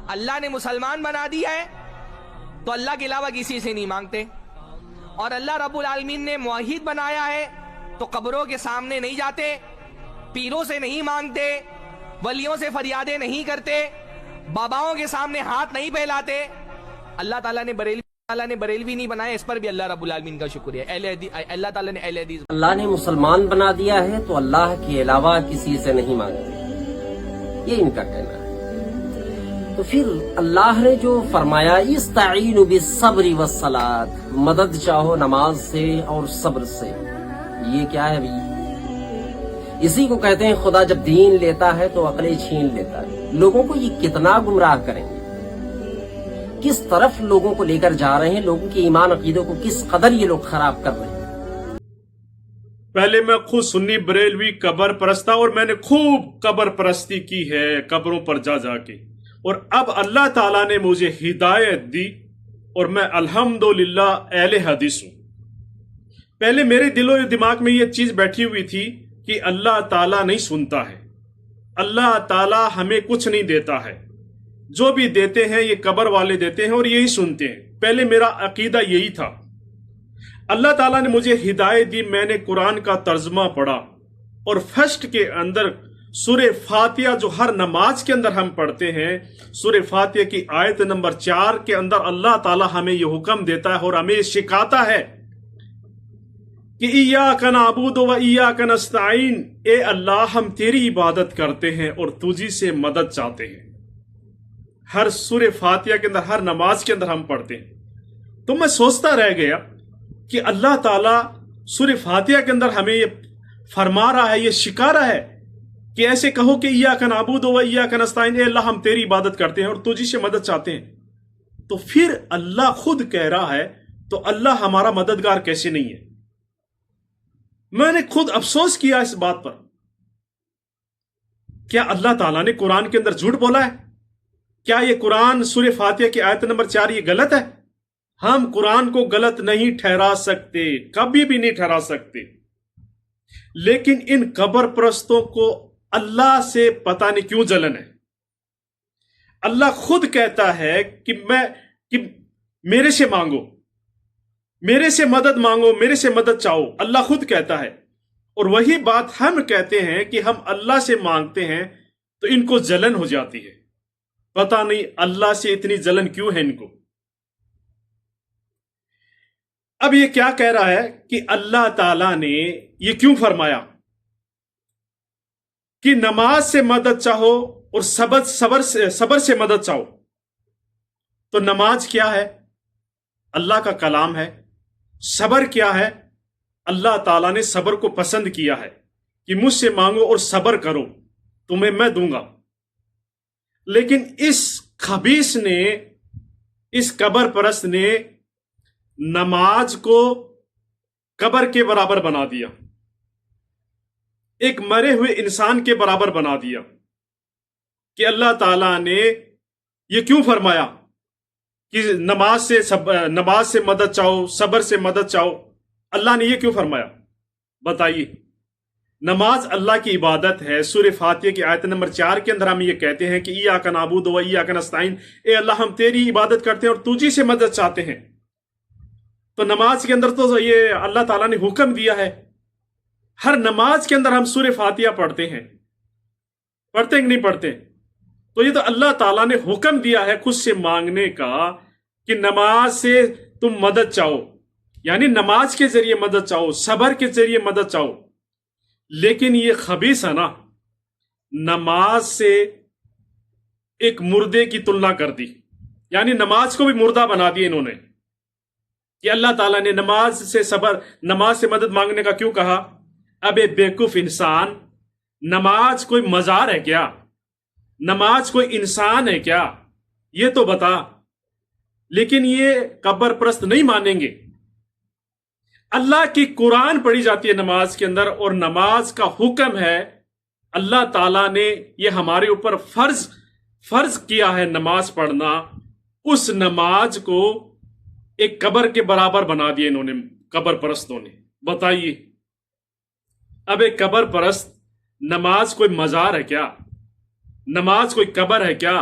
اللہ نے مسلمان بنا دیا ہے تو اللہ کے علاوہ کسی سے نہیں مانگتے، اور اللہ رب العالمین نے موحد بنایا ہے تو قبروں کے سامنے نہیں جاتے، پیروں سے نہیں مانگتے، ولیوں سے فریادیں نہیں کرتے، باباؤں کے سامنے ہاتھ نہیں پھیلاتے۔ اللہ تعالیٰ نے بریلوی نہیں بنایا، اس پر بھی اللہ رب العالمین کا شکریہ۔ اللہ تعالیٰ نے اہل حدیث اللہ نے مسلمان بنا دیا ہے تو اللہ کے علاوہ کسی سے نہیں مانگتے، یہ ان کا کہنا ہے۔ تو پھر اللہ نے جو فرمایا استعینوا بالصبر والصلاۃ، مدد چاہو نماز سے اور صبر سے، یہ کیا ہے بھائی؟ اسی کو کہتے ہیں خدا جب دین لیتا ہے تو عقلیں چھین لیتا ہے۔ لوگوں کو یہ کتنا گمراہ کریں گے، کس طرف لوگوں کو لے کر جا رہے ہیں، لوگوں کے ایمان عقیدوں کو کس قدر یہ لوگ خراب کر رہے ہیں۔ پہلے میں خود سنی بریلوی قبر پرست تھا اور میں نے خوب قبر پرستی کی ہے قبروں پر جا جا کے، اور اب اللہ تعالیٰ نے مجھے ہدایت دی اور میں الحمدللہ اہل حدیث ہوں۔ پہلے میرے دل و دماغ میں یہ چیز بیٹھی ہوئی تھی کہ اللہ تعالیٰ نہیں سنتا ہے، اللہ تعالیٰ ہمیں کچھ نہیں دیتا ہے، جو بھی دیتے ہیں یہ قبر والے دیتے ہیں اور یہی سنتے ہیں۔ پہلے میرا عقیدہ یہی تھا۔ اللہ تعالیٰ نے مجھے ہدایت دی، میں نے قرآن کا ترجمہ پڑھا اور فرسٹ کے اندر سورہ فاتحہ جو ہر نماز کے اندر ہم پڑھتے ہیں، سورہ فاتحہ کی آیت نمبر 4 کے اندر اللہ تعالیٰ ہمیں یہ حکم دیتا ہے اور ہمیں سکھاتا ہے کہ ایاک نعبد و ایاک نستعین، اے اللہ ہم تیری عبادت کرتے ہیں اور تجھی سے مدد چاہتے ہیں۔ ہر سورہ فاتحہ کے اندر، ہر نماز کے اندر ہم پڑھتے ہیں۔ تو میں سوچتا رہ گیا کہ اللہ تعالیٰ سورہ فاتحہ کے اندر ہمیں یہ فرما رہا ہے، یہ سکھا رہا ہے کہ ایسے کہو کہ ایاک نعبد و ایاک نستعین، اے اللہ ہم تیری عبادت کرتے ہیں اور تجھی سے مدد چاہتے ہیں۔ تو پھر اللہ خود کہہ رہا ہے تو اللہ ہمارا مددگار کیسے نہیں ہے؟ میں نے خود افسوس کیا اس بات پر۔ کیا اللہ تعالیٰ نے قرآن کے اندر جھوٹ بولا ہے؟ کیا یہ قرآن سورہ فاتحہ کی آیت نمبر 4 یہ غلط ہے؟ ہم قرآن کو غلط نہیں ٹھہرا سکتے، کبھی بھی نہیں ٹھہرا سکتے، لیکن ان قبر پرستوں کو اللہ سے پتہ نہیں کیوں جلن ہے۔ اللہ خود کہتا ہے کہ میرے سے مانگو، میرے سے مدد مانگو، میرے سے مدد چاہو، اللہ خود کہتا ہے۔ اور وہی بات ہم کہتے ہیں کہ ہم اللہ سے مانگتے ہیں تو ان کو جلن ہو جاتی ہے۔ پتہ نہیں اللہ سے اتنی جلن کیوں ہے ان کو۔ اب یہ کیا کہہ رہا ہے کہ اللہ تعالیٰ نے یہ کیوں فرمایا کہ نماز سے مدد چاہو اور صبر سے مدد چاہو؟ تو نماز کیا ہے؟ اللہ کا کلام ہے۔ صبر کیا ہے؟ اللہ تعالیٰ نے صبر کو پسند کیا ہے کہ مجھ سے مانگو اور صبر کرو، تمہیں میں دوں گا۔ لیکن اس خبیث نے، اس قبر پرست نے نماز کو قبر کے برابر بنا دیا، ایک مرے ہوئے انسان کے برابر بنا دیا۔ کہ اللہ تعالیٰ نے یہ کیوں فرمایا کہ نماز سے مدد چاہو، صبر سے مدد چاہو؟ اللہ نے یہ کیوں فرمایا بتائیے؟ نماز اللہ کی عبادت ہے۔ سورہ فاتحہ کی آیت نمبر 4 کے اندر ہم یہ کہتے ہیں کہ ایاک نعبد و ایاک نستعین، اے اللہ ہم تیری عبادت کرتے ہیں اور تجھی سے مدد چاہتے ہیں۔ تو نماز کے اندر تو یہ اللہ تعالیٰ نے حکم دیا ہے، ہر نماز کے اندر ہم سورہ فاتحہ پڑھتے ہیں، پڑھتے ہیں کہ نہیں پڑھتے؟ تو یہ تو اللہ تعالیٰ نے حکم دیا ہے خود سے مانگنے کا کہ نماز سے تم مدد چاہو، یعنی نماز کے ذریعے مدد چاہو، صبر کے ذریعے مدد چاہو۔ لیکن یہ خبیث ہے نا، نماز سے ایک مردے کی تلنا کر دی، یعنی نماز کو بھی مردہ بنا دیا انہوں نے۔ کہ اللہ تعالیٰ نے نماز سے مدد مانگنے کا کیوں کہا؟ اب بیوقوف انسان، نماز کوئی مزار ہے کیا؟ نماز کوئی انسان ہے کیا؟ یہ تو بتا۔ لیکن یہ قبر پرست نہیں مانیں گے۔ اللہ کی قرآن پڑھی جاتی ہے نماز کے اندر، اور نماز کا حکم ہے، اللہ تعالیٰ نے یہ ہمارے اوپر فرض کیا ہے نماز پڑھنا۔ اس نماز کو ایک قبر کے برابر بنا دیا انہوں نے، قبر پرستوں نے۔ بتائیے، اب ایک قبر پرست، نماز کوئی مزار ہے کیا؟ نماز کوئی قبر ہے کیا؟